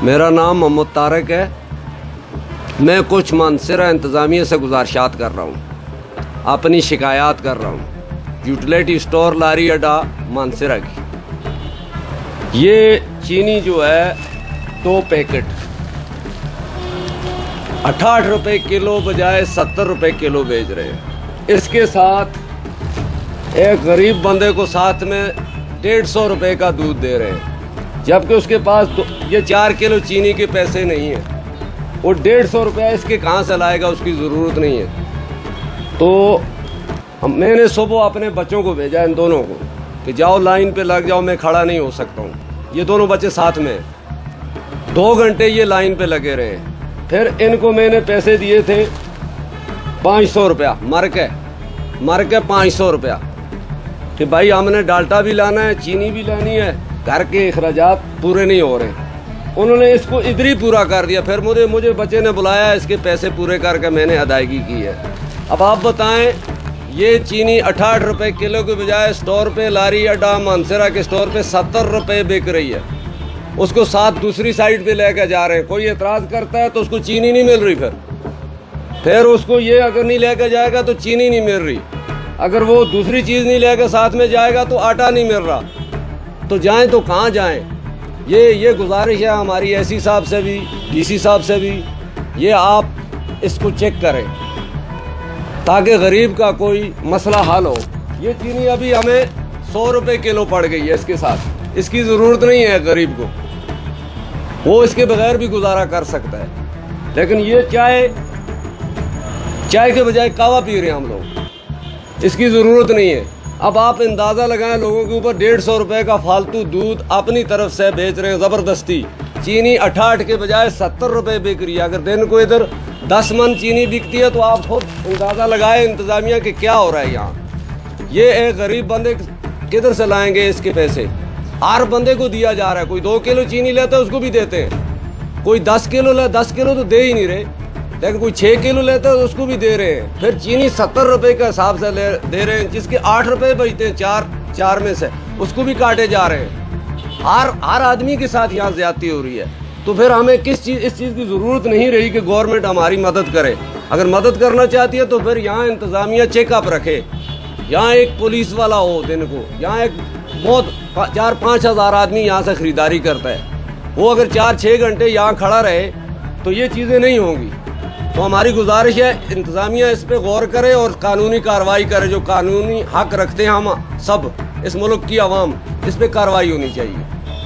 میرا نام محمد طارق ہے. میں کچھ منصرہ انتظامیہ سے گزارشات کر رہا ہوں، اپنی شکایات کر رہا ہوں. یوٹیلیٹی اسٹور لاری اڈا منصرہ کی یہ چینی جو ہے 2 پیکٹ 68 روپے کلو بجائے 70 روپے کلو بیچ رہے ہیں. اس کے ساتھ ایک غریب بندے کو ساتھ میں 150 روپے کا دودھ دے رہے ہیں، جبکہ اس کے پاس یہ 4 کلو چینی کے پیسے نہیں ہیں. وہ 150 روپے اس کے کہاں سے لائے گا؟ اس کی ضرورت نہیں ہے. تو میں نے صبح اپنے بچوں کو بھیجا، ان دونوں کو، کہ جاؤ لائن پہ لگ جاؤ، میں کھڑا نہیں ہو سکتا ہوں. یہ دونوں بچے ساتھ میں ہیں. 2 گھنٹے یہ لائن پہ لگے رہے. پھر ان کو میں نے پیسے دیے تھے 500 روپیہ مر کے 500 روپیہ کہ بھائی ہم نے ڈالٹا بھی لانا ہے، چینی بھی لانی ہے، گھر کے اخراجات پورے نہیں ہو رہے. انہوں نے اس کو ادھر ہی پورا کر دیا. پھر مجھے بچے نے بلایا، اس کے پیسے پورے کر کے میں نے ادائیگی کی ہے. اب آپ بتائیں، یہ چینی 68 روپے کلو کے بجائے اسٹور پہ لاری اڈا منصرہ کے اسٹور پہ 70 روپے بک رہی ہے. اس کو ساتھ دوسری سائڈ پہ لے کے جا رہے ہیں. کوئی اعتراض کرتا ہے تو اس کو چینی نہیں مل رہی. پھر اس کو یہ اگر نہیں لے کے جائے گا تو چینی نہیں مل رہی. اگر وہ دوسری چیز نہیں لے کے ساتھ میں جائے گا تو آٹا نہیں مل رہا. تو جائیں تو کہاں جائیں؟ یہ گزارش ہے ہماری ایس سی صاحب سے بھی، ڈی سی صاحب سے بھی. یہ آپ اس کو چیک کریں تاکہ غریب کا کوئی مسئلہ حل ہو. یہ چینی ابھی ہمیں 100 روپے کلو پڑ گئی ہے. اس کے ساتھ اس کی ضرورت نہیں ہے غریب کو، وہ اس کے بغیر بھی گزارا کر سکتا ہے. لیکن یہ چائے کے بجائے کہوہ پی رہے ہیں ہم لوگ، اس کی ضرورت نہیں ہے. اب آپ اندازہ لگائیں، لوگوں کے اوپر 150 روپے کا فالتو دودھ اپنی طرف سے بیچ رہے ہیں زبردستی. چینی 68 کے بجائے 70 روپے بک رہی ہے. اگر دن کو ادھر 10 من چینی بکتی ہے تو آپ خود اندازہ لگائیں انتظامیہ کہ کیا ہو رہا ہے یہاں. یہ ایک غریب بندے کدھر سے لائیں گے اس کے پیسے؟ ہر بندے کو دیا جا رہا ہے. کوئی 2 کلو چینی لیتا ہے اس کو بھی دیتے ہیں، کوئی 10 کلو لے، 10 کلو تو دے ہی نہیں رہے، لیکن کوئی 6 کلو لیتا ہے اس کو بھی دے رہے ہیں. پھر چینی 70 روپے کے حساب سے دے رہے ہیں، جس کے 8 روپے بچتے ہیں چار میں سے، اس کو بھی کاٹے جا رہے ہیں. ہر آدمی کے ساتھ یہاں زیادتی ہو رہی ہے. تو پھر ہمیں اس چیز کی ضرورت نہیں رہی کہ گورنمنٹ ہماری مدد کرے. اگر مدد کرنا چاہتی ہے تو پھر یہاں انتظامیہ چیک اپ رکھے، یہاں ایک پولیس والا ہو دن کو، یہاں ایک بہت 4-5 ہزار آدمی یہاں سے خریداری کرتا ہے، وہ اگر 4-6 گھنٹے یہاں کھڑا رہے تو یہ چیزیں نہیں ہوں گی. تو ہماری گزارش ہے انتظامیہ اس پہ غور کرے اور قانونی کارروائی کرے. جو قانونی حق رکھتے ہیں ہم سب، اس ملک کی عوام، اس پہ کارروائی ہونی چاہیے.